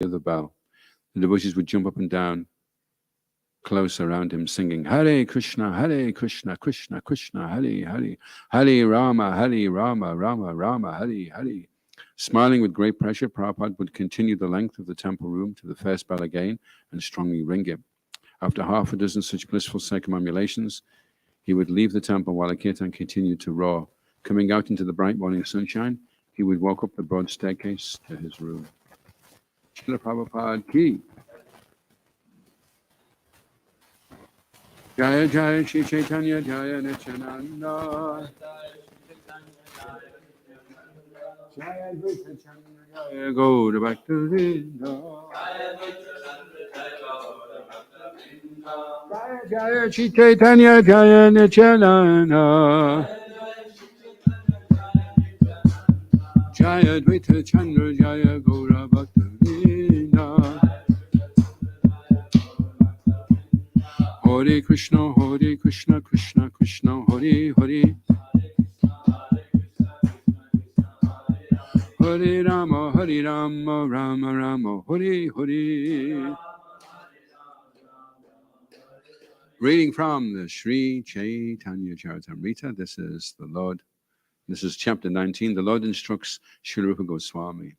of the bell. The devotees would jump up and down close around him, singing Hare Krishna, Krishna Krishna, Hare Hare Rama, Rama Rama, Hare. Smiling with great pleasure, Prabhupada would continue the length of the temple room to the first bell again and strongly ring it. After half a dozen such blissful circumambulations, he would leave the temple while the kirtan continued to roar. Coming out into the bright morning sunshine, he would walk up the broad staircase to his room. Srila Prabhupada ki. Jaya Jaya Shri Caitanya Jaya Nityananda. Jaya Adhoksaja Jaya Gaura Bhakta-vrinda. Jaya Jaya Shri Caitanya Jaya Nityananda. Jaya Advaita Chandra Jaya Gaura Bhakta-vrinda. Hare Krishna, Krishna Krishna, Hare Hare. Hare Rama, Rama Rama, Hare Hare. Reading from the Sri Caitanya Caritamrta. This is the Lord. This is chapter 19. The Lord instructs Sri Rupa Goswami.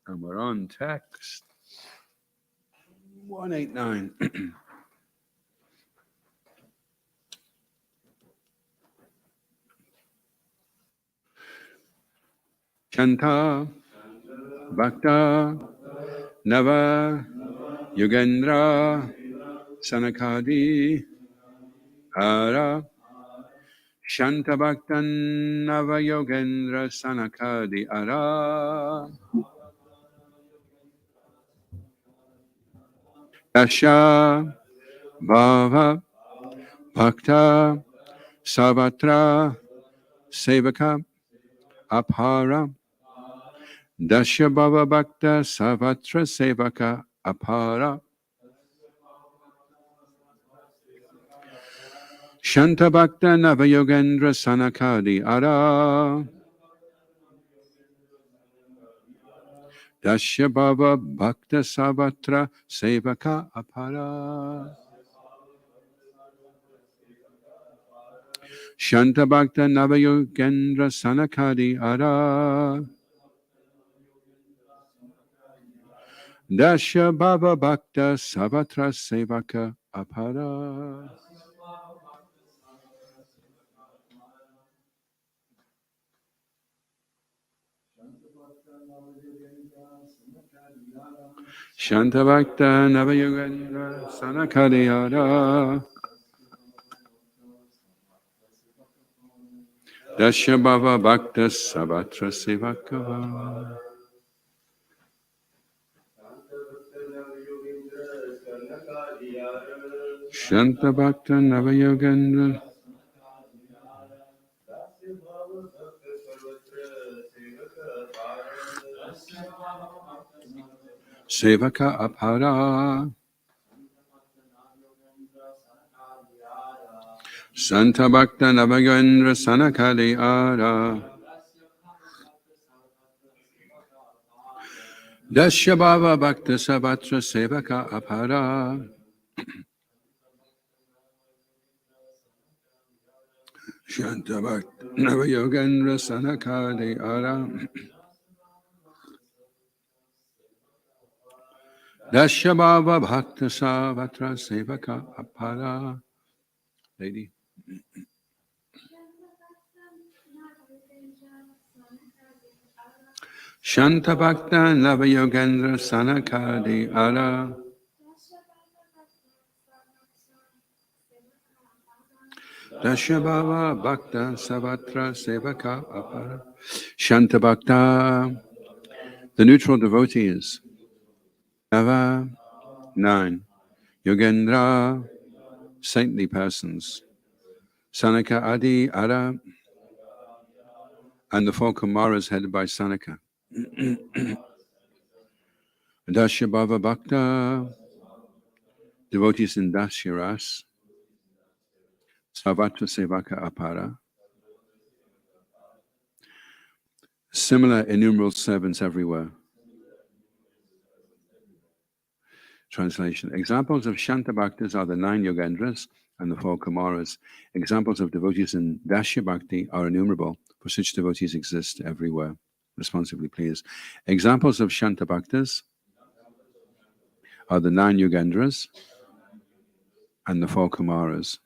And we're on text 189. Chanta Bhakta Nava Yugendra Sanakadi Ara Shanta Bhaktan Nava Yogendra Sanakadi Ara Dasha Bhava Bhakta Savatra Sevaka Apara Dasha Bhava Bhakta Savatra Sevaka Apara Shanta Bhakta Navayogendra Sanakadi Ara Dasya Bhava Bhakta Savatra Sevaka Apara Shanta Bhakta Navayogendra Sanakadi Ara Dasya Bhava Bhakta Savatra Sevaka Apara. Shanta Bhakta Navayogendra Sanakadi Ara Dasya Bhava Bhakta Savatra Sevaka. Shanta Bhakta Navayogendra Sevaka Apara Santa Bhakta Navayogendra Sanakadi Ara Dasya Bhava Bhakta Savatra Sevaka Apara Shanta Bhakta Navayogendra Sanakadi Ara Dasya Bhava Bhakta Savatra Sevaka Apara. Lady. Shanta Bhakta Navayogendra Sanakadi Ara Dasya Bhava Bhakta Savatra Sevaka Apara. Shanta Bhakta. The neutral devotees. Nava, 9. Yogendra, saintly persons. Sanaka Adi Ara, and the four Kumaras headed by Sanaka. Dasya Bhava Bhakta, devotees in Dasya Ras. Savatra Sevaka Apara. Similar innumerable servants everywhere. Translation. Examples of Shanta Bhaktas are the 9 Yogendras and the 4 Kumaras. Examples of devotees in Dasya Bhakti are innumerable, for such devotees exist everywhere. Responsively, please. Examples of Shanta Bhaktas are the 9 Yogendras and the 4 Kumaras.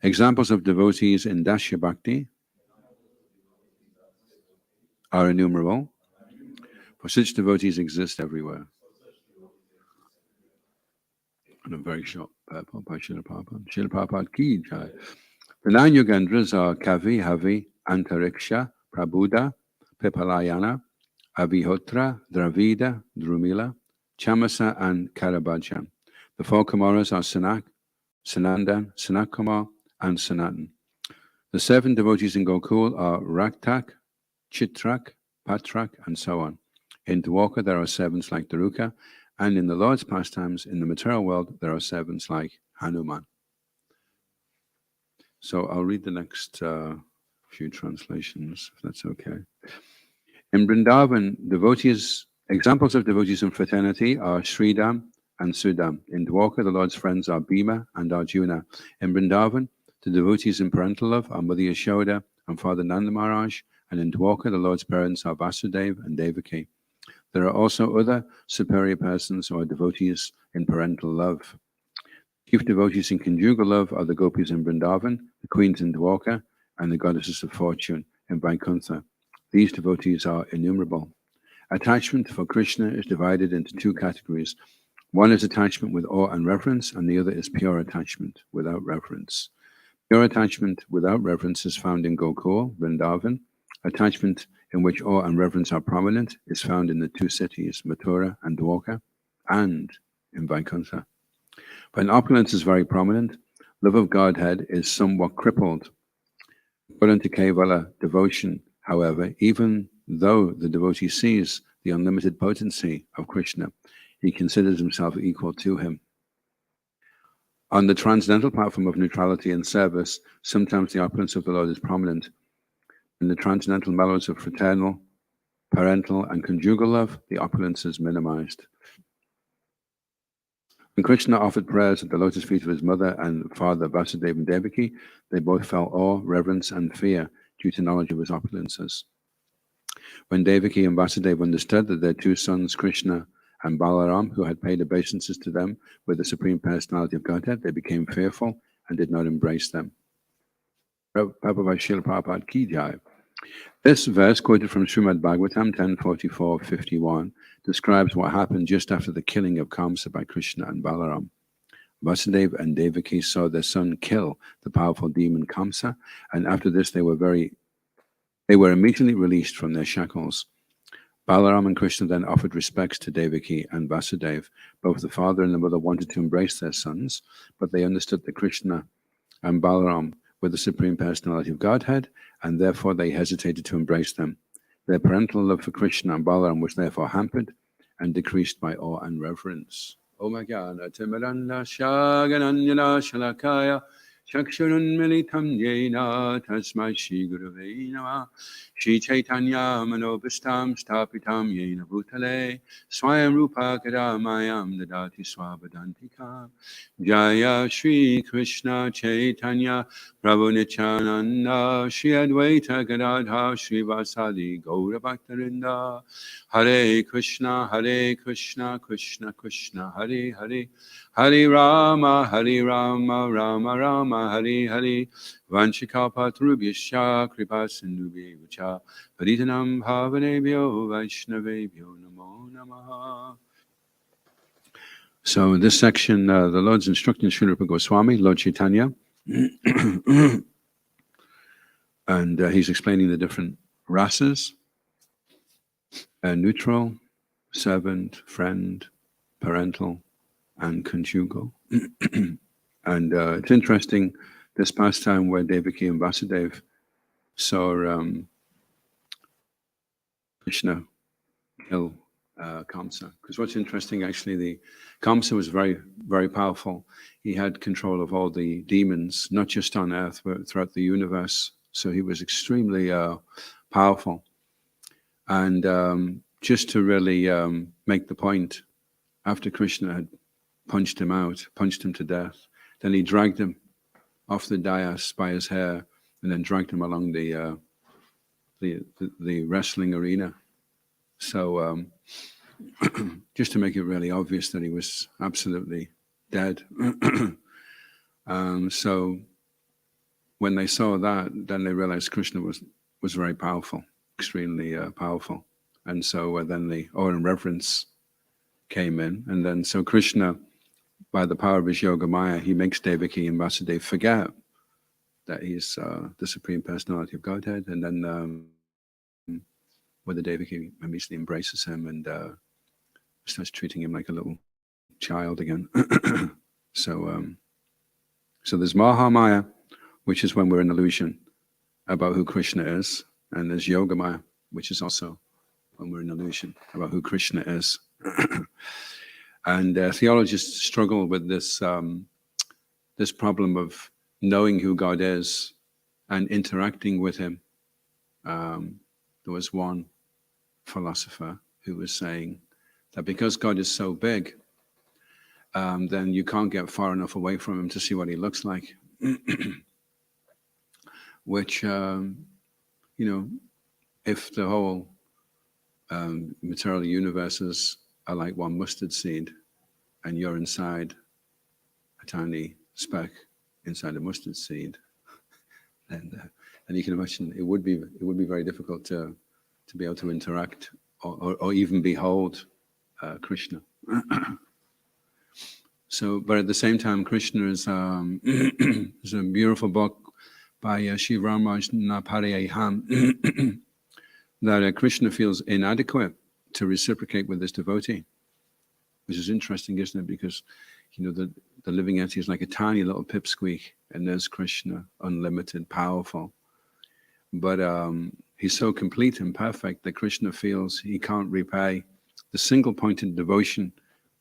Examples of devotees in Dasya Bhakti are innumerable, for such devotees exist everywhere. And a very short purport by Srila Prabhupada. Srila Prabhupada ki jai. The 9 Yogendras are Kavi, Havi, Antariksha, Prabhuda, Pipalayana, Abhihotra, Dravida, Drumila, Chamasa, and Karabhajan. The 4 Kumaras are Sanak, Sanandan, Sanatkumar, and Sanatan. The 7 devotees in Gokul are Raktak, Chitrak, Patrak, and so on. In Dwarka there are 7s like Daruka, and in the Lord's pastimes, in the material world, there are 7s like Hanuman. So I'll read the next few translations, if that's okay. In Vrindavan, examples of devotees in fraternity are Sridham and Sudam. In Dwarka, the Lord's friends are Bhima and Arjuna. In Vrindavan, the devotees in parental love are Mother Yashoda and Father Nanda Maharaj, and in Dwarka, the Lord's parents are Vasudeva and Devaki. There are also other superior persons who are devotees in parental love. Chief devotees in conjugal love are the gopis in Vrindavan, the queens in Dwarka, and the goddesses of fortune in Vaikuntha. These devotees are innumerable. Attachment for Krishna is divided into 2 categories. One is attachment with awe and reverence, and the other is pure attachment without reverence. Pure attachment without reverence is found in Gokul, Vrindavan. Attachment in which awe and reverence are prominent is found in the 2 cities, Mathura and Dwarka, and in Vaikuntha. When opulence is very prominent, love of Godhead is somewhat crippled. According to Kevala devotion, however, even though the devotee sees the unlimited potency of Krishna, he considers himself equal to him. On the transcendental platform of neutrality and service, sometimes the opulence of the Lord is prominent. In the transcendental mellows of fraternal, parental, and conjugal love, the opulence is minimized. When Krishna offered prayers at the lotus feet of his mother and father Vasudeva and Devaki, they both felt awe, reverence, and fear due to knowledge of his opulences. When Devaki and Vasudeva understood that their 2 sons, Krishna and Balaram, who had paid obeisances to them with the Supreme Personality of Godhead, they became fearful and did not embrace them. Prabhupada Srila Prabhupada ki jai. This verse, quoted from Srimad Bhagavatam 10.44.51, describes what happened just after the killing of Kamsa by Krishna and Balaram. Vasudeva and Devaki saw their son kill the powerful demon Kamsa, and after this they were immediately released from their shackles. Balaram and Krishna then offered respects to Devaki and Vasudeva. Both the father and the mother wanted to embrace their sons, but they understood that Krishna and Balaram were the Supreme Personality of Godhead, and therefore they hesitated to embrace them. Their parental love for Krishna and Balaram was therefore hampered and decreased by awe and reverence. Om Jnana Timiranda Shagananjana Shalakaya Chakshurun Militam Yena Tasmai Shri Gurave Namah Shri Caitanya Manobhistam Stapitam Yena Bhutale Swayam Rupa Kadamayam Dadati Swabhadantika Jaya Shri Krishna Chaitanya Prabhu Nityananda Shri Advaita Gadadha Shri Vasadi Gaura Bhaktarinda Hare Krishna Krishna Krishna Hare Hare Hare Rama Rama Rama Hare Hare Vanchikapatrubhyascha Kripa Sindhubhya Paritanam Bhavanebhyo Vaishnavebhyo Namo Namaha. So in this section, the Lord's instructing Srila Rupa Goswami, Lord Chaitanya, and he's explaining the different rasas, neutral, servant, friend, parental, and conjugal. And it's interesting, this pastime where Devaki and Vasudeva saw Krishna kill Kamsa. Because what's interesting, actually, the Kamsa was very, very powerful. He had control of all the demons, not just on earth, but throughout the universe. So he was extremely powerful. And just to really make the point after Krishna had punched him to death, then he dragged him off the dais by his hair and then dragged him along the wrestling arena. So just to make it really obvious that he was absolutely dead. So when they saw that, then they realized Krishna was very powerful, extremely powerful. And so then the awe and reverence came in. And then so Krishna, by the power of his yoga maya, he makes Devaki and Vasudeva forget that he's the Supreme Personality of Godhead. And then Mother Devaki immediately embraces him and starts treating him like a little child again. So there's Mahamaya, which is when we're in illusion about who Krishna is. And there's Yogamaya, which is also when we're in illusion about who Krishna is. And theologians struggle with this this problem of knowing who God is and interacting with him. There was one philosopher who was saying that because God is so big, then you can't get far enough away from him to see what he looks like. Which, if the whole material universes are like one mustard seed, and you're inside a tiny speck inside a mustard seed, and you can imagine it would be very difficult to be able to interact or even behold Krishna. So, but at the same time, Krishna is there's a beautiful book by Sri Ramaraj Naparayam that Krishna feels inadequate to reciprocate with this devotee, which is interesting, isn't it? Because the living entity is like a tiny little pipsqueak, and there's Krishna, unlimited, powerful. But he's so complete and perfect that Krishna feels he can't repay the single-pointed devotion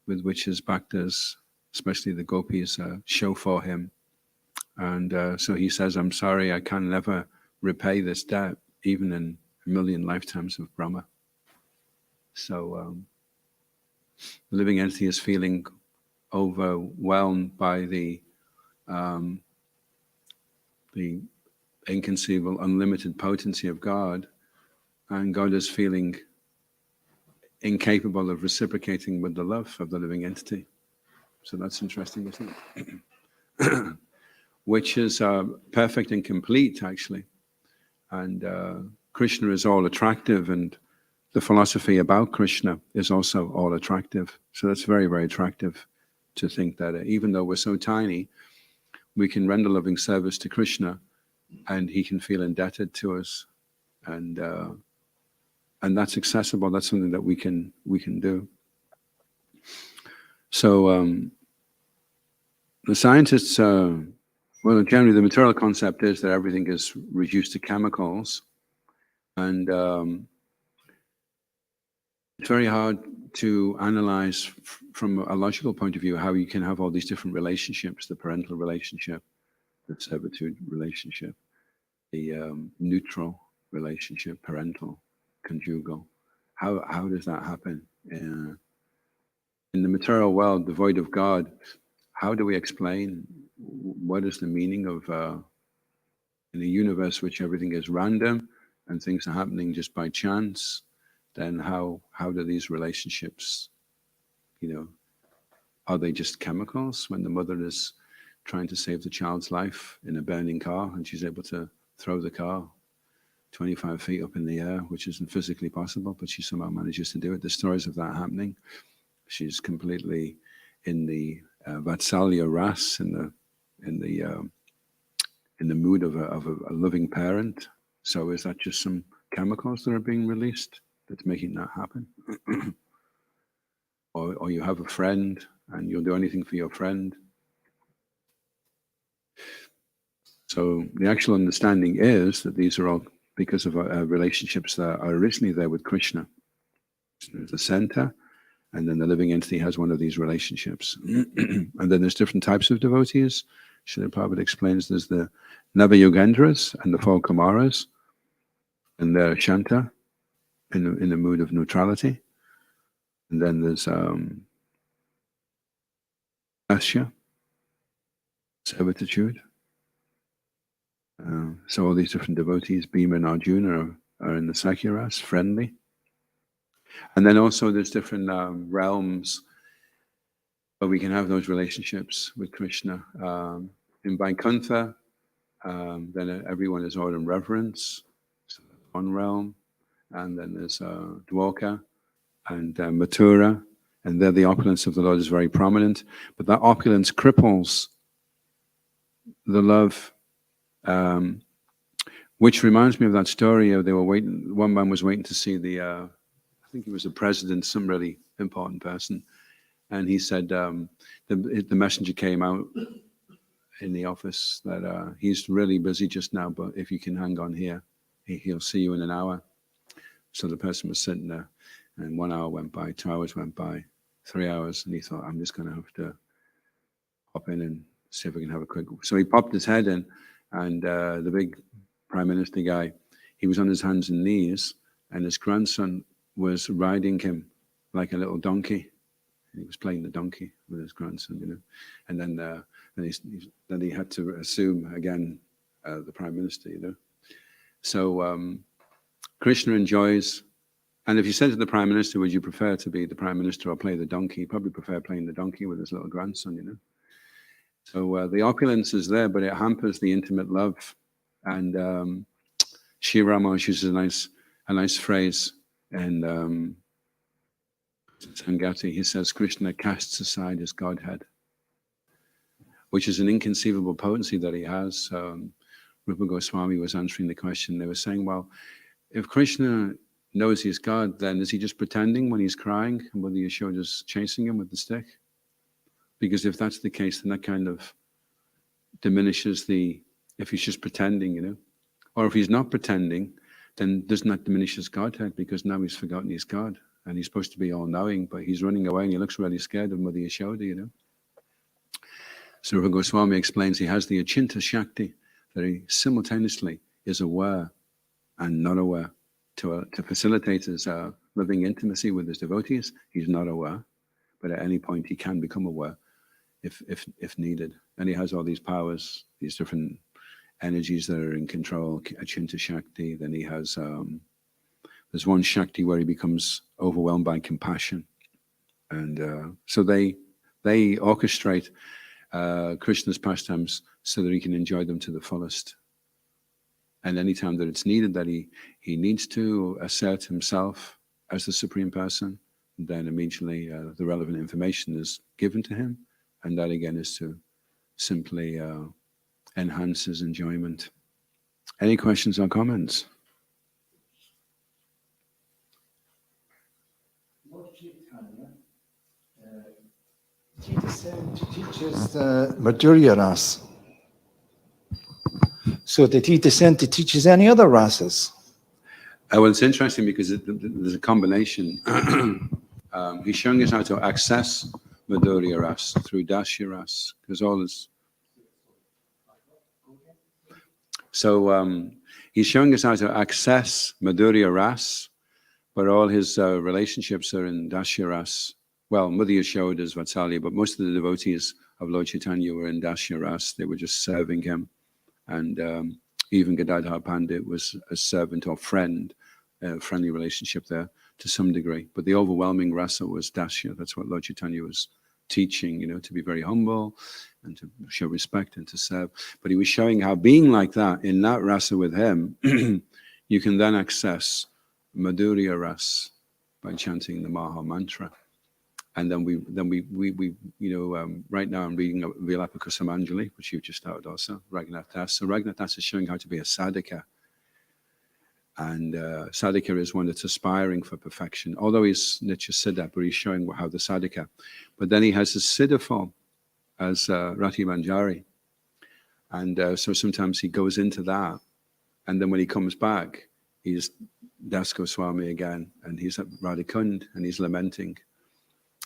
with which his bhaktas, especially the gopis, show for him. And so he says, I'm sorry, I can never repay this debt, even in a million lifetimes of Brahma. So the living entity is feeling overwhelmed by the inconceivable, unlimited potency of God, and God is feeling incapable of reciprocating with the love of the living entity. So that's interesting, isn't it? Which is perfect and complete, actually. And Krishna is all attractive, and the philosophy about Krishna is also all attractive. So that's very, very attractive to think that even though we're so tiny, we can render loving service to Krishna, and he can feel indebted to us, and that's accessible. That's something that we can do. So the scientists, well, generally the material concept is that everything is reduced to chemicals, and it's very hard to analyze from a logical point of view how you can have all these different relationships: the parental relationship, the servitude relationship, the neutral relationship, parental, conjugal. How does that happen? In the material world, devoid of God, how do we explain what is the meaning of in a universe which everything is random and things are happening just by chance? Then how do these relationships, are they just chemicals when the mother is trying to save the child's life in a burning car and she's able to throw the car 25 feet up in the air, which isn't physically possible, but she somehow manages to do it? There's stories of that happening. She's completely in the Vatsalya Ras, in the mood of a loving parent. So is that just some chemicals that are being released that's making that happen? Or you have a friend and you'll do anything for your friend. So the actual understanding is that these are all because of relationships that are originally there with Krishna. There's the center, and then the living entity has one of these relationships. And then there's different types of devotees. Srila Prabhupada explains there's the Navayogendras and the 4 Kumaras, and they're Shanta, in the mood of neutrality. And then there's Dasya, servitude. So all these different devotees, Bhima and Arjuna, are in the Sakya Ras, friendly. And then also there's different realms where we can have those relationships with Krishna. In Vaikuntha, then everyone is all in reverence, so one realm. And then there's Dwarka and Mathura, and there the opulence of the Lord is very prominent. But that opulence cripples the love, which reminds me of that story. They were waiting. One man was waiting to see I think he was the president, some really important person, and he said the messenger came out in the office that he's really busy just now, but if you can hang on here, he'll see you in an hour. So the person was sitting there, and 1 hour went by, 2 hours went by, 3 hours, and he thought, I'm just going to have to hop in and see if I can have a quick. So he popped his head in, and the big prime minister guy, he was on his hands and knees, and his grandson was riding him like a little donkey. He was playing the donkey with his grandson, you know. And then he had to assume again the prime minister, you know. So Krishna enjoys, and if you said to the prime minister, would you prefer to be the prime minister or play the donkey? He'd probably prefer playing the donkey with his little grandson, you know. So the opulence is there, but it hampers the intimate love. And Sri Ramanuja uses a nice phrase in Sangati. He says, Krishna casts aside his Godhead, which is an inconceivable potency that he has. Rupa Goswami was answering the question. They were saying, well, if Krishna knows he's God, then is he just pretending when he's crying and when the Yashoda's chasing him with the stick? Because if that's the case, then that kind of diminishes if he's just pretending, you know. Or if he's not pretending, then doesn't that diminish his Godhead? Because now he's forgotten he's God. And he's supposed to be all-knowing, but he's running away and he looks really scared of Mother Yashoda, you know. So Rupa Goswami explains he has the Achinta Shakti, that he simultaneously is aware and not aware. To facilitate his living intimacy with his devotees, he's not aware, but at any point he can become aware if needed. And he has all these powers, these different energies that are in control, Achinta Shakti. Then he has, there's one Shakti where he becomes overwhelmed by compassion. And so they orchestrate Krishna's pastimes so that he can enjoy them to the fullest. And anytime that it's needed, that he needs to assert himself as the Supreme Person, then immediately the relevant information is given to him. And that again is to simply enhance his enjoyment. Any questions or comments? Lord Caitanya teaches the Madhurya Ras. So did he descend to teach us any other rasas? Well, it's interesting because there's a combination. He's showing us how to access Madhurya Ras through Dasya Ras, because all is. So he's showing us how to access Madhurya Ras, but all his relationships are in Dasya Ras. Well, Mother Yashoda is Vatsalya, but most of the devotees of Lord Caitanya were in Dasya Ras. They were just serving him. And even Gadadhar Pandit was a servant or friend, a friendly relationship there to some degree. But the overwhelming rasa was Dasya. That's what Lord Caitanya was teaching, you know, to be very humble and to show respect and to serve. But he was showing how being like that, in that rasa with him, you can then access Madhurya Ras by chanting the Maha Mantra. And then we right now I'm reading Vilapa Kusumanjali, which you've just started also, Raghunath Dasa. So Raghunath Dasa is showing how to be a sadhaka. And sadhaka is one that's aspiring for perfection. Although he's Nitya Siddha, but he's showing how the sadhaka. But then he has his Siddha form as Rati Manjari. And so sometimes he goes into that. And then when he comes back, he's Das Goswami again. And he's at Radhakund and he's lamenting.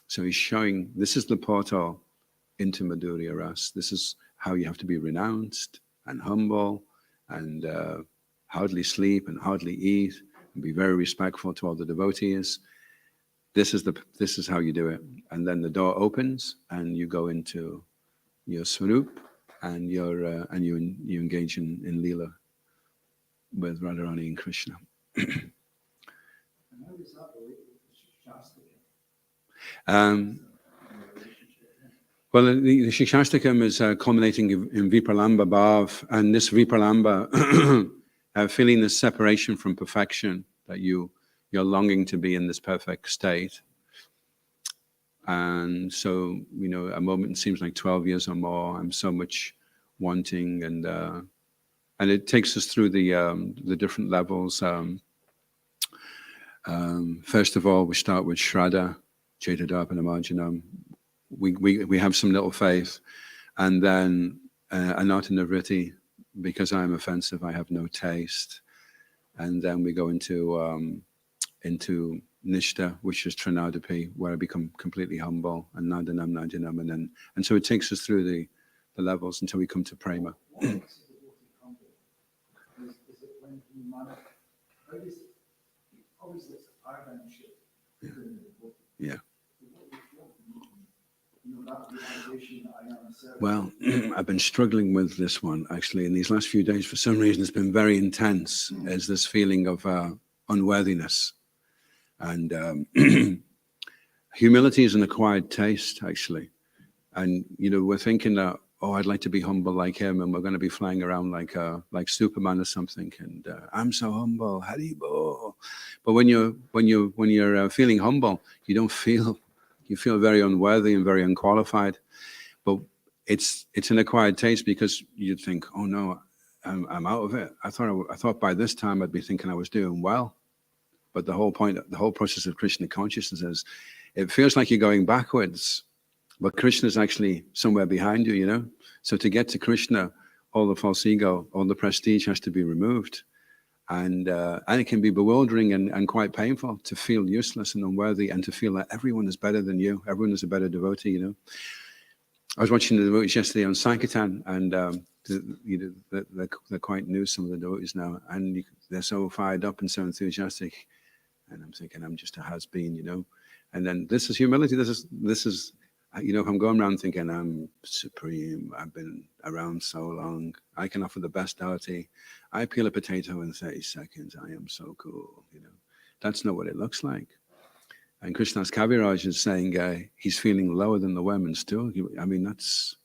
So he's showing, this is the portal into Madhurya Ras. This is how you have to be renounced and humble and hardly sleep and hardly eat and be very respectful to all the devotees. This is how you do it. and then the door opens and you go into your swarup, and you engage in Leela with Radharani and Krishna. Well, the Shikshastakam is culminating in Vipralamba Bhav, and this Vipralamba, feeling this separation from perfection, that you're longing to be in this perfect state. And so, a moment seems like 12 years or more. I'm so much wanting, and it takes us through the different levels. First of all, we start with Shraddha, Cetadharpanamarjanam. We have some little faith, and then Anatanavritti, because I am offensive, I have no taste, and then we go into Nishta, which is Trinadapi, where I become completely humble, and Nadanam, Najanam, and so it takes us through the levels until we come to Prema. Yeah. Well, I've been struggling with this one actually in these last few days. For some reason, it's been very intense. There's this feeling of unworthiness, and humility is an acquired taste actually. And we're thinking that, oh, I'd like to be humble like him, and we're going to be flying around like Superman or something. And I'm so humble, Haribo. But when you're feeling humble, you feel very unworthy and very unqualified. But it's an acquired taste, because you think, oh no, I'm out of it. I thought by this time I'd be thinking I was doing well. But the whole process of Krishna consciousness is, it feels like you're going backwards, but Krishna is actually somewhere behind you, So to get to Krishna, all the false ego, all the prestige has to be removed. And it can be bewildering and quite painful to feel useless and unworthy, and to feel that everyone is better than you. Everyone is a better devotee, I was watching the devotees yesterday on Sankirtan, and they're quite new, some of the devotees now, and they're so fired up and so enthusiastic. And I'm thinking, I'm just a has-been, And then this is humility. This is I'm going around thinking I'm supreme. I've been around so long. I can offer the best arati. I peel a potato in 30 seconds. I am so cool. That's not what it looks like. And Krishna's Kaviraj is saying he's feeling lower than the women still. I mean, that's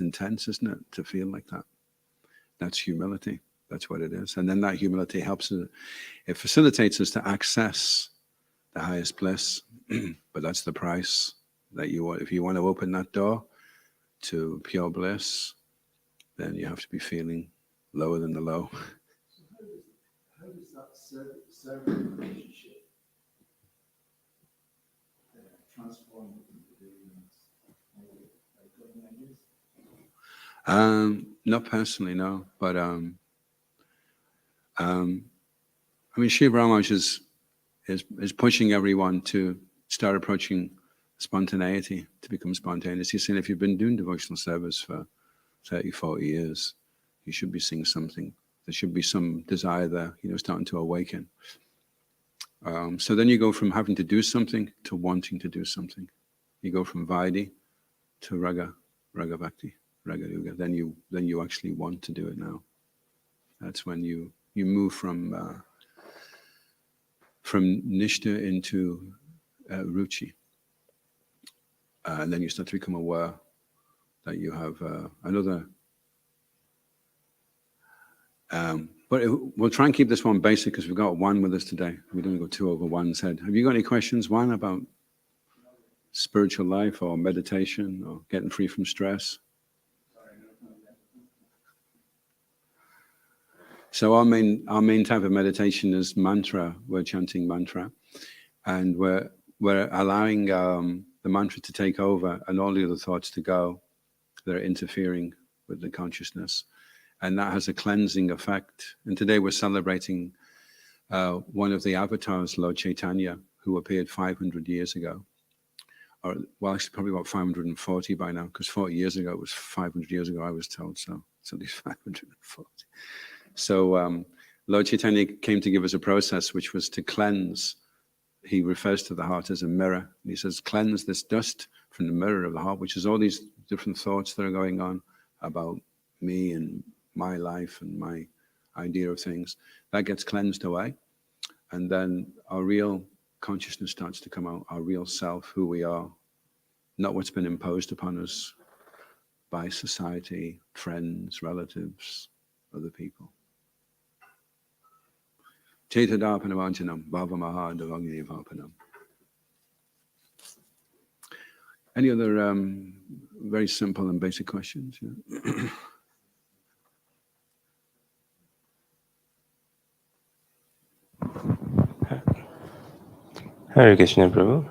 intense, isn't it? To feel like that. That's humility. That's what it is. And then that humility helps us. It facilitates us to access the highest bliss. But that's the price that you want. If you want to open that door to pure bliss, then you have to be feeling lower than the low. How does that servant relationship transform into the Not personally, no. But I mean, Shiv Ramaj is pushing everyone to start approaching spontaneity, to become spontaneous. He's saying if you've been doing devotional service for 30, 40 years, you should be seeing something. There should be some desire there, starting to awaken. So then you go from having to do something to wanting to do something. You go from Vaidhi to Raga Bhakti, Raga Yuga. Then you actually want to do it now. That's when you move from Nishta into Ruchi. And then you start to become aware that you have another. But we'll try and keep this one basic, because we've got Juan with us today. We don't go too over Juan's head. Have you got any questions, Juan, about spiritual life or meditation or getting free from stress? So our main type of meditation is mantra. We're chanting mantra, and we're allowing the mantra to take over and all the other thoughts to go that are interfering with the consciousness. And that has a cleansing effect. And today we're celebrating one of the avatars, Lord Caitanya, who appeared 500 years ago. Or, well, actually probably about 540 by now, because 40 years ago, it was 500 years ago, I was told. So it's at least 540. So Lord Caitanya came to give us a process which was to cleanse he refers to the heart as a mirror. And he says, cleanse this dust from the mirror of the heart, which is all these different thoughts that are going on about me and my life and my idea of things. That gets cleansed away. And then our real consciousness starts to come out, our real self, who we are, not what's been imposed upon us by society, friends, relatives, other people. Chetadapanavanchanam, bhavamaha davagni vapanam. Any other very simple and basic questions? Yeah. Hare Krishna, Prabhu.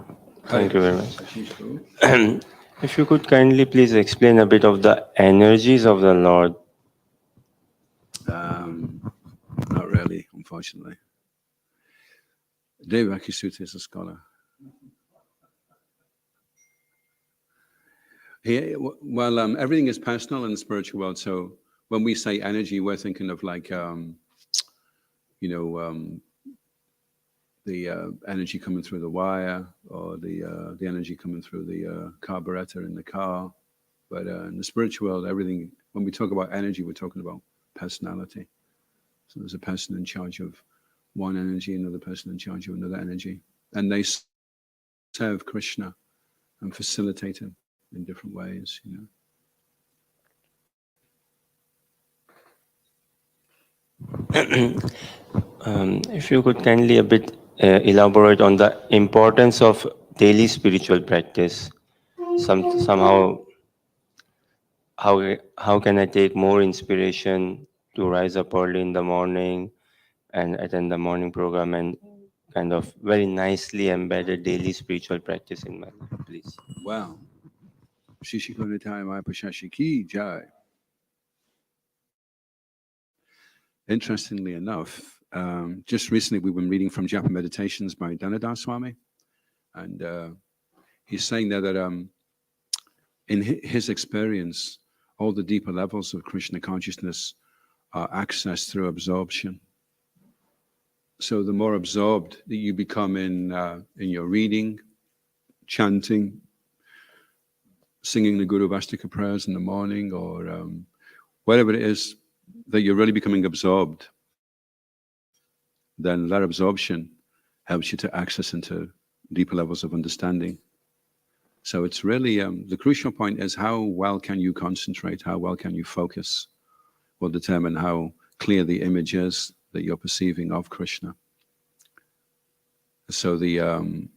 Thank you very much. If you could kindly please explain a bit of the energies of the Lord. Not really, unfortunately. Devaki Sutta is a scholar. Everything is personal in the spiritual world. So when we say energy, we're thinking of like, the energy coming through the wire, or the energy coming through the carburetor in the car. But in the spiritual world, everything, when we talk about energy, we're talking about personality. So there's a person in charge of one energy, another person in charge of another energy. And they serve Krishna and facilitate him in different ways, If you could kindly a bit elaborate on the importance of daily spiritual practice. Somehow, how can I take more inspiration to rise up early in the morning and attend the morning program and kind of very nicely embedded daily spiritual practice in my life, please? Wow. Shishikonatai Jai. Interestingly enough, just recently we've been reading from Japa Meditations by Dhanadhar Swami, and he's saying there that in his experience, all the deeper levels of Krishna consciousness are accessed through absorption. So the more absorbed that you become in your reading, chanting, singing the Guru Vastika prayers in the morning, or whatever it is, that you're really becoming absorbed, then that absorption helps you to access into deeper levels of understanding. So it's really, the crucial point is how well can you concentrate, how well can you focus, will determine how clear the image is that you're perceiving of Krishna. So the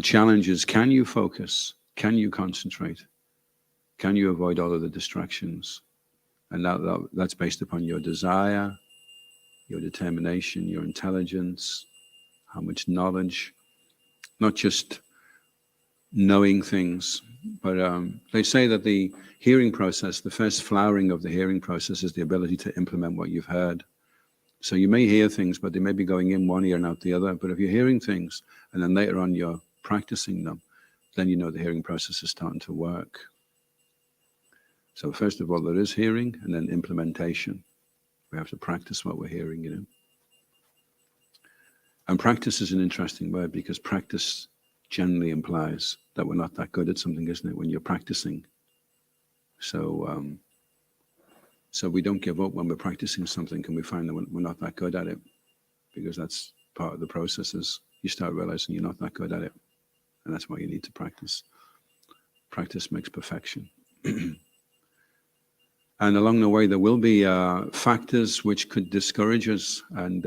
challenge is, can you focus? Can you concentrate? Can you avoid all of the distractions? And that's based upon your desire, your determination, your intelligence, how much knowledge, not just knowing things, but they say that the hearing process, the first flowering of the hearing process is the ability to implement what you've heard. So you may hear things, but they may be going in one ear and out the other. But if you're hearing things and then later on you're practicing them, then you know the hearing process is starting to work. So first of all, there is hearing, and then implementation. We have to practice what we're hearing, And practice is an interesting word, because practice generally implies that we're not that good at something, isn't it, when you're practicing? So we don't give up when we're practicing something, and we find that we're not that good at it, because that's part of the process. Is you start realizing you're not that good at it, and that's why you need to practice. Practice makes perfection. And along the way, there will be factors which could discourage us. And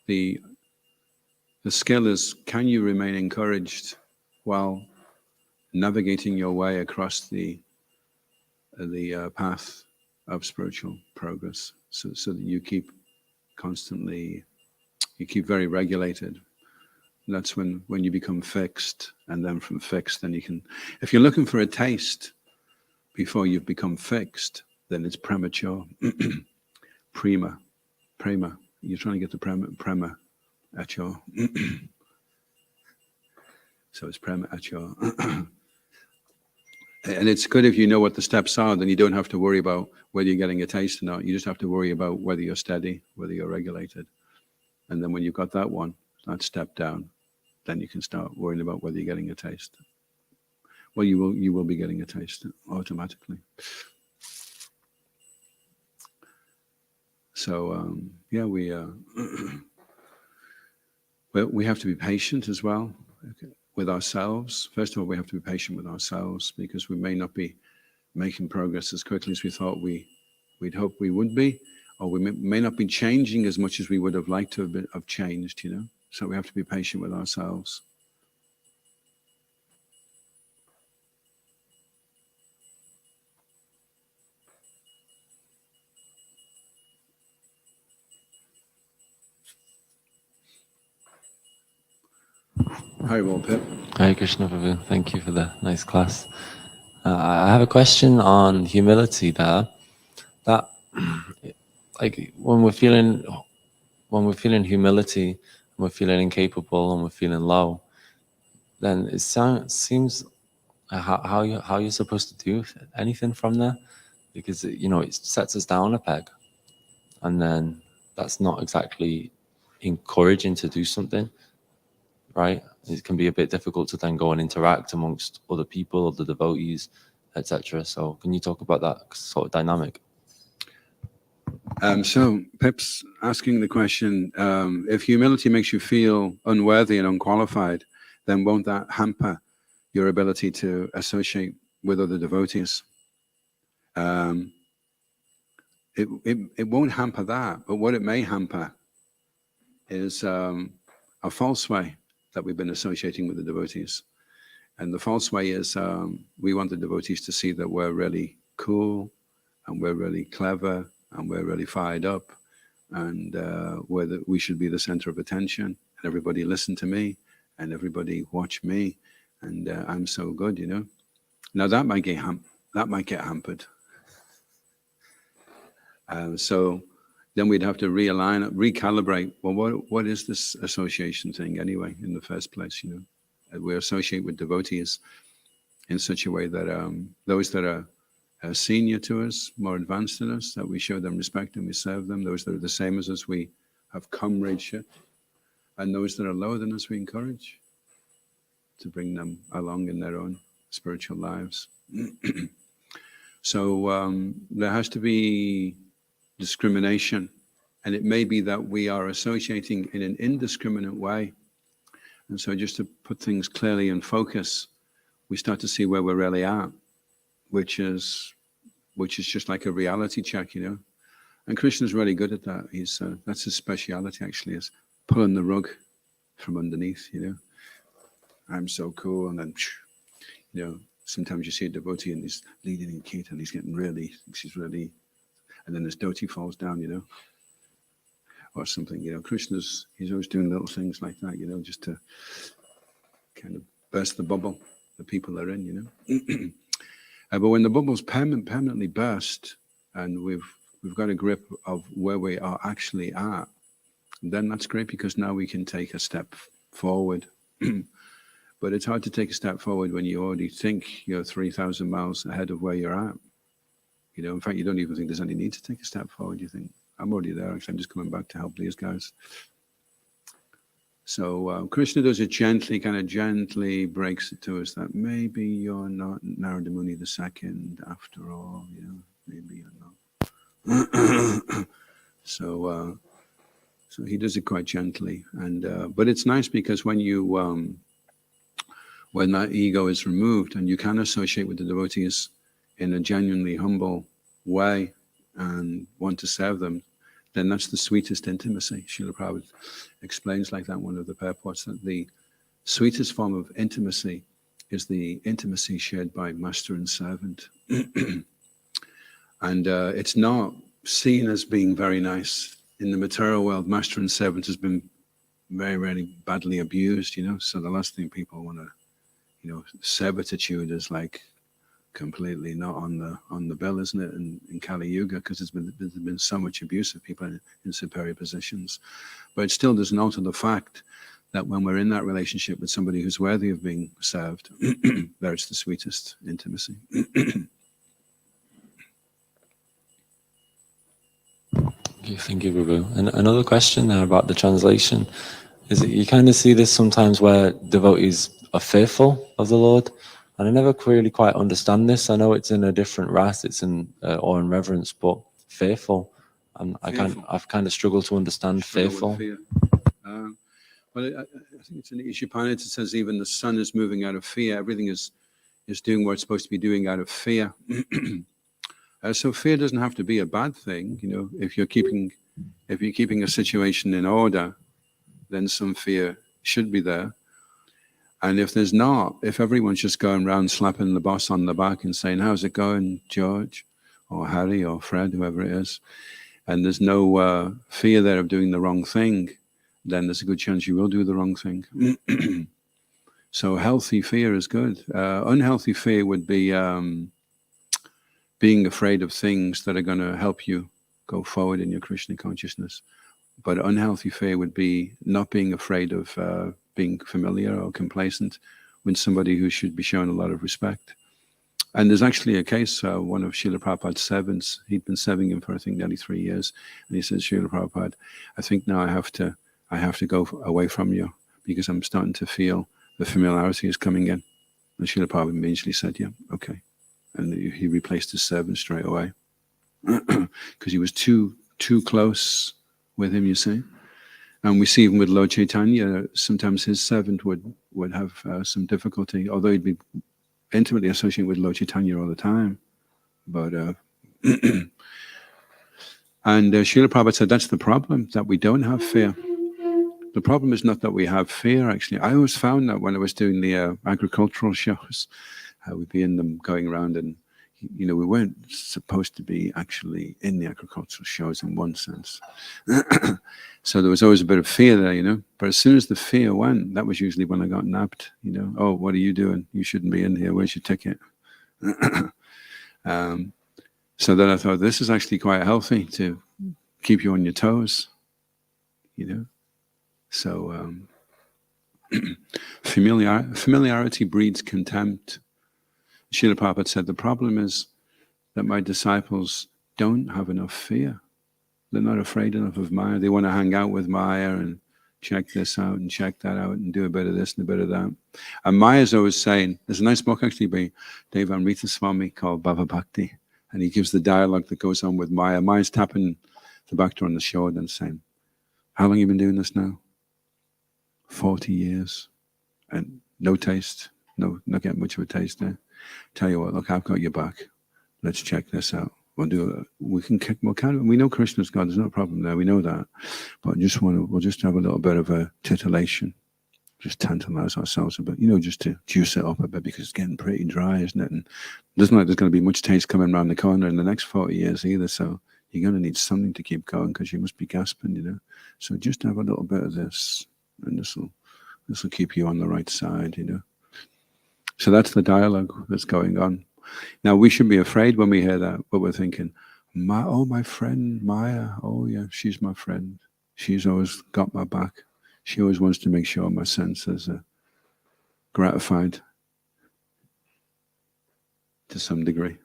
the skill is, can you remain encouraged while navigating your way across the path of spiritual progress, so that you keep very regulated. And that's when you become fixed, and then from fixed, then you can, if you're looking for a taste before you've become fixed, then it's premature. Prema. You're trying to get the prema at your, so it's prema at your, and it's good if you know what the steps are, then you don't have to worry about whether you're getting a taste or not. You just have to worry about whether you're steady, whether you're regulated. And then when you've got that one, that step down, then you can start worrying about whether you're getting a taste. Well, you will be getting a taste automatically. So yeah, we have to be patient as well with ourselves. First of all, we have to be patient with ourselves because we may not be making progress as quickly as we thought we'd hope we would be, or we may not be changing as much as we would have liked to have changed, you know. So we have to be patient with ourselves. Hi, well, Pip. Hare Krishna, Prabhu. Thank you for the nice class. I have a question on humility there. That, like, when we're feeling humility, when we're feeling incapable, and we're feeling low, then it seems how you're supposed to do anything from there, because it sets us down a peg, and then that's not exactly encouraging to do something, right? It can be a bit difficult to then go and interact amongst other people, other devotees, etc. So can you talk about that sort of dynamic? So Pip's asking the question, if humility makes you feel unworthy and unqualified, then won't that hamper your ability to associate with other devotees? It won't hamper that, but what it may hamper is a false way that we've been associating with the devotees. And the false way is we want the devotees to see that we're really cool and we're really clever and we're really fired up and we should be the center of attention and everybody listen to me and everybody watch me and I'm so good, you know. Now that might get hampered. So then we'd have to realign, recalibrate. Well, what is this association thing anyway in the first place, you know? We associate with devotees in such a way that those that are senior to us, more advanced than us, that we show them respect and we serve them. Those that are the same as us, we have comradeship. And those that are lower than us, we encourage to bring them along in their own spiritual lives. So there has to be discrimination. And it may be that we are associating in an indiscriminate way. And so just to put things clearly in focus, we start to see where we're really at, which is just like a reality check, you know. And Krishna's really good at that. That's his speciality actually, is pulling the rug from underneath, you know. I'm so cool, and then, you know, sometimes you see a devotee and he's leading in Kirtan, he's getting really, and then his dhoti falls down, you know, or something, you know. He's always doing little things like that, you know, just to kind of burst the bubble the people are in, you know. But when the bubble's permanently burst and we've got a grip of where we are actually at, then that's great because now we can take a step forward. But it's hard to take a step forward when you already think you're 3,000 miles ahead of where you're at. You know, in fact, you don't even think there's any need to take a step forward. You think, I'm already there, actually, I'm just coming back to help these guys. So Krishna does it gently, kind of gently breaks it to us that maybe you're not Narada Muni the second after all, you know, maybe you're not. So he does it quite gently. And but it's nice because when that ego is removed and you can associate with the devotees in a genuinely humble way and want to serve them, then that's the sweetest intimacy. Srila Prabhupada explains like that in one of the purports, that the sweetest form of intimacy is the intimacy shared by master and servant. And it's not seen as being very nice. In the material world, master and servant has been very, very badly abused, you know, so the last thing people want to, you know, servitude is like completely not on the bill, isn't it? In Kali Yuga, because there's been so much abuse of people in superior positions. But it still doesn't alter the fact that when we're in that relationship with somebody who's worthy of being served, there's the sweetest intimacy. Thank you, Prabhu. And another question there about the translation. is it, you kind of see this sometimes where devotees are fearful of the Lord, and I never really quite understand this. I know it's in a different ras, it's in awe and reverence, but fearful, and I've kind of struggled to understand Struggle with fearful. fear. Well, I think it's in the Ishipanita. It says even the sun is moving out of fear. Everything is doing what it's supposed to be doing out of fear. So fear doesn't have to be a bad thing. You know, if you're keeping a situation in order, then some fear should be there. And if there's not, if everyone's just going around slapping the boss on the back and saying, "How's it going, George?" or Harry or Fred, whoever it is, and there's no fear there of doing the wrong thing, then there's a good chance you will do the wrong thing. So healthy fear is good. Unhealthy fear would be being afraid of things that are going to help you go forward in your Krishna consciousness. But unhealthy fear would be not being afraid of being familiar or complacent with somebody who should be shown a lot of respect. And there's actually a case, one of Srila Prabhupada's servants, he'd been serving him for, I think, nearly 3 years. And he says, "Srila Prabhupada, I think now I have to go away from you because I'm starting to feel the familiarity is coming in." And Srila Prabhupada immediately said, "Yeah, okay." And he replaced his servant straight away because he was too close with him, you see. And we see even with Lord Caitanya, sometimes his servant would have some difficulty, although he'd be intimately associated with Lord Caitanya all the time. But and Srila Prabhupada said that's the problem, that we don't have fear. The problem is not that we have fear, actually. I always found that when I was doing the agricultural shows, we'd be in them going around and, you know, we weren't supposed to be actually in the agricultural shows in one sense. So there was always a bit of fear there, you know. But as soon as the fear went, that was usually when I got nabbed, you know. "Oh, what are you doing? You shouldn't be in here. Where's your ticket?" So then I thought, this is actually quite healthy to keep you on your toes, you know. So familiarity breeds contempt. Srila Prabhupada said the problem is that my disciples don't have enough fear. They're not afraid enough of Maya. They want to hang out with Maya and check this out and check that out and do a bit of this and a bit of that. And Maya's always saying, there's a nice book actually by Devamrita Swami called Bhava Bhakti, and he gives the dialogue that goes on with Maya. Maya's tapping the bhakta on the shoulder and saying, "How long have you been doing this now?" 40 years. And no taste, not getting much of a taste there. Tell you what, look, I've got your back. Let's check this out. We know Krishna's God, there's no problem there, we know that. But we'll just have a little bit of a titillation. Just tantalize ourselves a bit, you know, just to juice it up a bit because it's getting pretty dry, isn't it? And it doesn't like there's going to be much taste coming around the corner in the next 40 years either. So you're going to need something to keep going because you must be gasping, you know. So just have a little bit of this, and this will keep you on the right side, you know. So that's the dialogue that's going on. Now we should be afraid when we hear that, but we're thinking, my friend Maya, oh yeah, she's my friend. She's always got my back. She always wants to make sure my senses are gratified to some degree.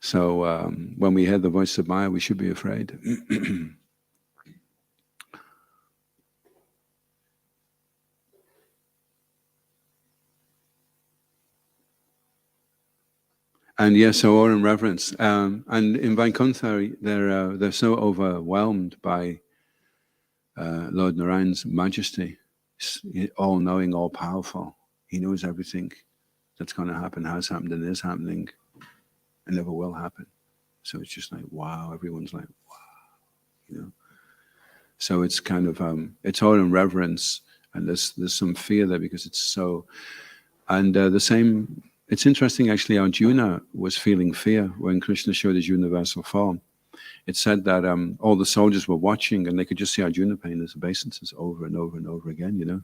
So when we hear the voice of Maya, we should be afraid. And yes, so awe and reverence. And in Vaikuntha, they're so overwhelmed by Lord Narayan's majesty, all-knowing, all-powerful. He knows everything that's going to happen, has happened, and is happening, and never will happen. So it's just like, wow, everyone's like, wow, you know. So it's kind of, it's all in reverence, and there's some fear there because it's so, and the same, it's interesting actually, Arjuna was feeling fear when Krishna showed his universal form. It said that all the soldiers were watching and they could just see Arjuna paying his obeisances over and over and over again, you know,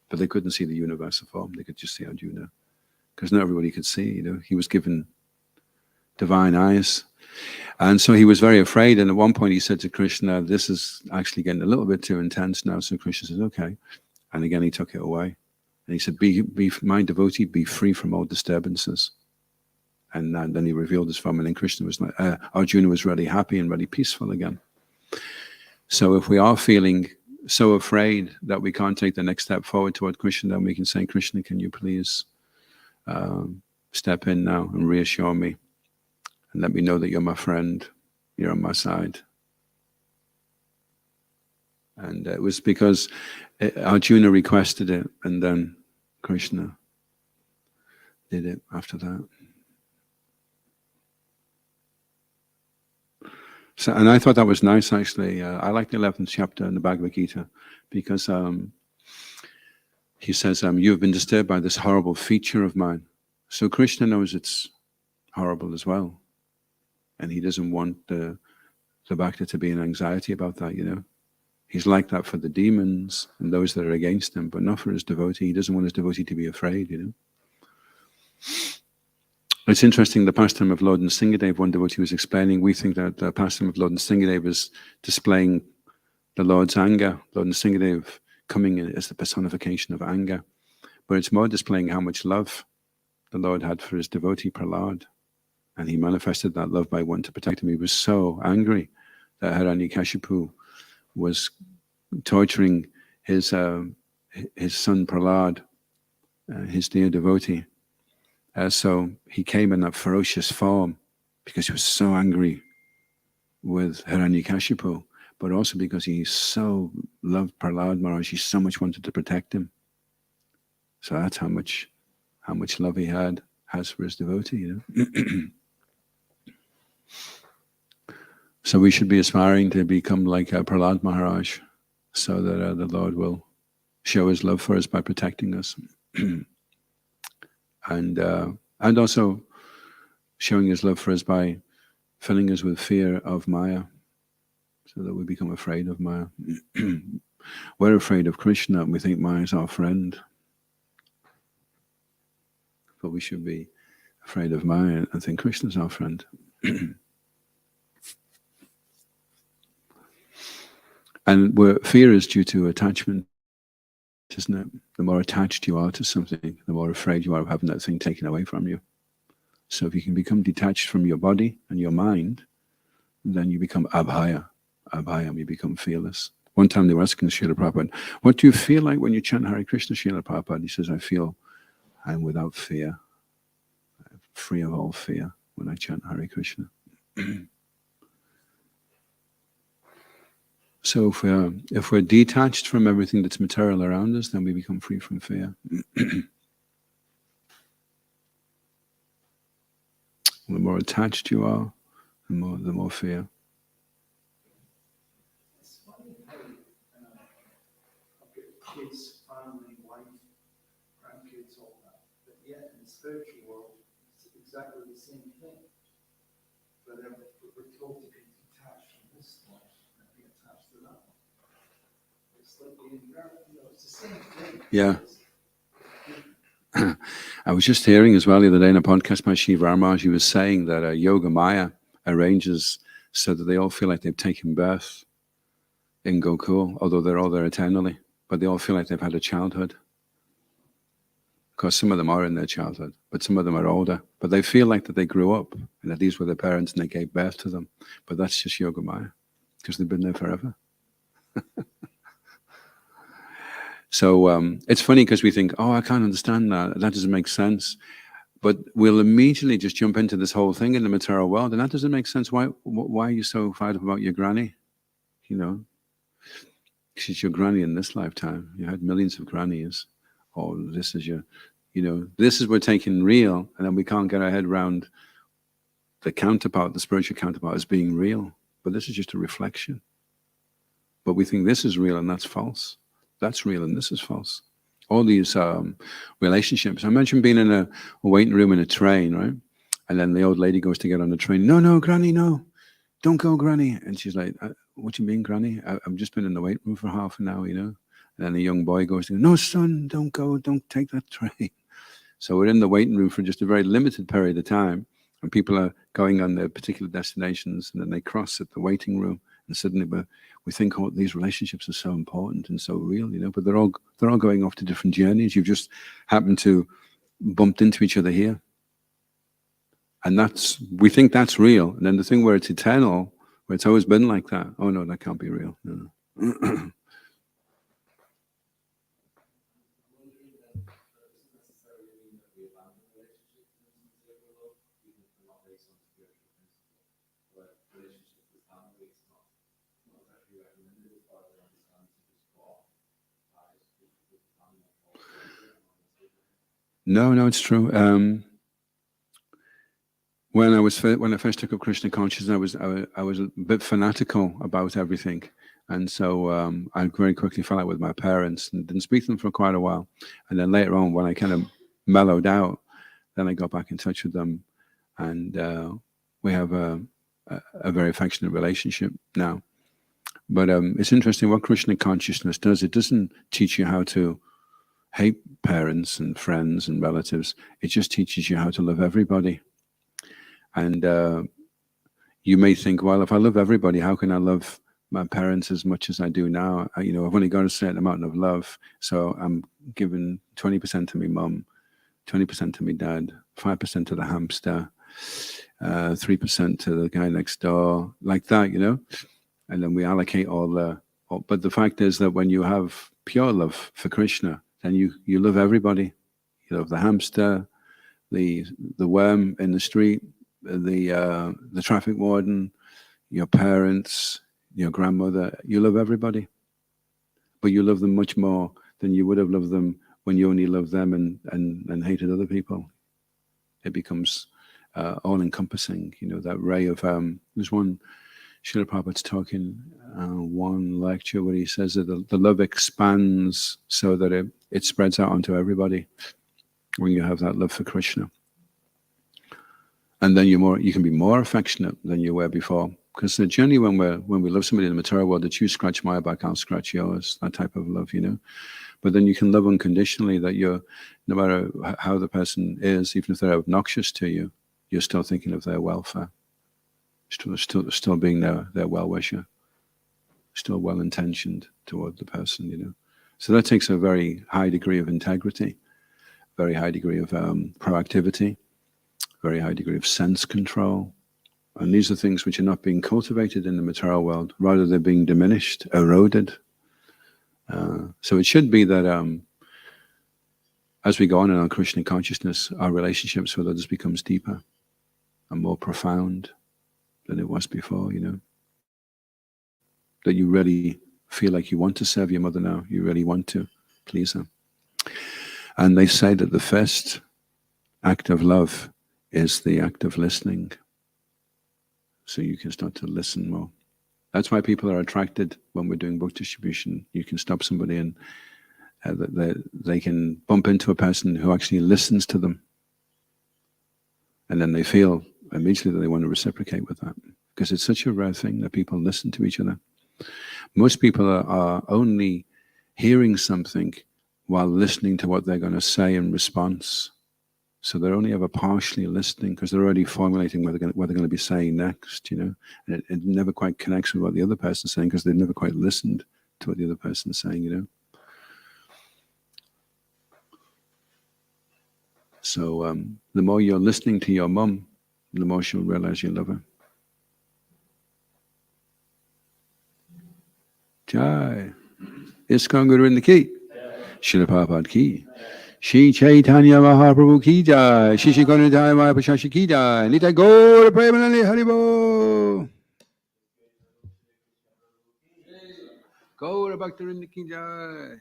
but they couldn't see the universal form. They could just see Arjuna because not everybody could see, you know, he was given divine eyes. And so he was very afraid. And at one point he said to Krishna, this is actually getting a little bit too intense now. So Krishna said, okay. And again, he took it away. And he said, be my devotee, be free from all disturbances. And then he revealed his form. And then Krishna was like, Arjuna was really happy and really peaceful again. So if we are feeling so afraid that we can't take the next step forward toward Krishna, then we can say, Krishna, can you please step in now and reassure me and let me know that you're my friend, you're on my side. And it was because Arjuna requested it, and then Krishna did it after that. So, and I thought that was nice, actually. I like the 11th chapter in the Bhagavad Gita, because he says, you have been disturbed by this horrible feature of mine. So Krishna knows it's horrible as well. And he doesn't want the Bhakta to be in anxiety about that, you know. He's like that for the demons and those that are against him, but not for his devotee. He doesn't want his devotee to be afraid, you know. It's interesting, the pastime of Lord Nrsingadev, one devotee was explaining, we think that the pastime of Lord Nrsingadev is displaying the Lord's anger. Lord Nrsingadev coming in as the personification of anger. But it's more displaying how much love the Lord had for his devotee Prahlad. And he manifested that love by wanting to protect him. He was so angry that Hiranyakashipu was torturing his son Prahlad, his dear devotee. So he came in that ferocious form because he was so angry with Hiranyakashipu, but also because he so loved Prahlad Maharaj, he so much wanted to protect him. So that's how much love he has for his devotee, you know. So we should be aspiring to become like Prahlad Maharaj, so that the Lord will show his love for us by protecting us. And also showing his love for us by filling us with fear of Maya, so that we become afraid of Maya. We're afraid of Krishna and we think Maya is our friend. But we should be afraid of Maya and think Krishna is our friend. And fear is due to attachment, isn't it? The more attached you are to something, the more afraid you are of having that thing taken away from you. So if you can become detached from your body and your mind, then you become abhaya, you become fearless. One time they were asking Srila Prabhupada, what do you feel like when you chant Hare Krishna, Srila Prabhupada? He says, I feel I'm without fear, I'm free of all fear when I chant Hare Krishna. So if we're detached from everything that's material around us, then we become free from fear. The more attached you are, the more fear. It's funny how I've got kids, family, wife, grandkids, all that, but yet in the spiritual world, it's exactly the same thing. But we're told to be detached from this life and be attached to that one. It's like being married, you know, it's the same thing. Yeah. I was just hearing as well the other day in a podcast by Shiv Ramaji, he was saying that Yoga Maya arranges so that they all feel like they've taken birth in Gokul, although they're all there eternally, but they all feel like they've had a childhood. Because some of them are in their childhood, but some of them are older, but they feel like that they grew up and that these were their parents and they gave birth to them. But that's just Yoga Maya, because they've been there forever. So it's funny because we think, oh, I can't understand that. That doesn't make sense. But we'll immediately just jump into this whole thing in the material world, and that doesn't make sense. Why are you so fired up about your granny? You know, she's your granny in this lifetime. You had millions of grannies. Oh, this is your, you know, this is we're taking real, and then we can't get our head around the counterpart, the spiritual counterpart, as being real. But this is just a reflection. But we think this is real, and that's false. That's real and this is false. All these relationships. Imagine being in a waiting room in a train, right? And then the old lady goes to get on the train. No, Granny, no. Don't go, Granny. And she's like, what do you mean, Granny? I've just been in the waiting room for half an hour, you know? And then the young boy goes to, no, son, don't go. Don't take that train. So we're in the waiting room for just a very limited period of time. And people are going on their particular destinations. And then they cross at the waiting room. And suddenly we think, oh, these relationships are so important and so real, you know, but they're all going off to different journeys. You've just happened to bumped into each other here. And we think that's real. And then the thing where it's eternal, Where it's always been like that. Oh no, that can't be real. No. No, it's true. When I first took up Krishna consciousness, I was a bit fanatical about everything, and so I very quickly fell out with my parents and didn't speak to them for quite a while. And then later on, when I kind of mellowed out, then I got back in touch with them, and we have a very affectionate relationship now. But it's interesting what Krishna consciousness does. It doesn't teach you how to hate parents and friends and relatives. It just teaches you how to love everybody. And you may think, well, if I love everybody, how can I love my parents as much as I do now? I've only got a certain amount of love, so I'm giving 20% to my mum, 20% to my dad, 5% to the hamster, 3% to the guy next door, like that, And then we allocate but the fact is that when you have pure love for Krishna, then you love everybody. You love the hamster, the worm in the street, the traffic warden, your parents, your grandmother. You love everybody, but you love them much more than you would have loved them when you only loved them and hated other people. It becomes all encompassing. That ray of there's one Srila Prabhupada's talking one lecture where he says that the love expands so that it spreads out onto everybody when you have that love for Krishna. And then you can be more affectionate than you were before. Because generally when we love somebody in the material world, it's you scratch my back, I'll scratch yours, that type of love, But then you can love unconditionally, that no matter how the person is, even if they're obnoxious to you, you're still thinking of their welfare. Still being their well-wisher, still well-intentioned toward the person, So that takes a very high degree of integrity, very high degree of proactivity, very high degree of sense control. And these are things which are not being cultivated in the material world, rather they're being diminished, eroded. So it should be that as we go on in our Krishna consciousness, our relationships with others becomes deeper and more profound than it was before, That you really feel like you want to serve your mother now. You really want to please her. And they say that the first act of love is the act of listening. So you can start to listen more. That's why people are attracted when we're doing book distribution. You can stop somebody and they can bump into a person who actually listens to them. And then they feel immediately that they want to reciprocate with that, because it's such a rare thing that people listen to each other. Most people are only hearing something while listening to what they're going to say in response. So they're only ever partially listening because they're already formulating what they're going to be saying next, And it never quite connects with what the other person's saying because they've never quite listened to what the other person's saying, So the more you're listening to your mum, the more she'll realize you love her. Jai. ISKCON Guru in the Ki. Srila Prabhupada Ki. Shri Caitanya Mahaprabhu Ki Jai. Shri Shri Gauranga Mahapashashi Ki Jai. Nita Gaura Premanandi Haribo. Gaura Bhaktarinda Ki Jai.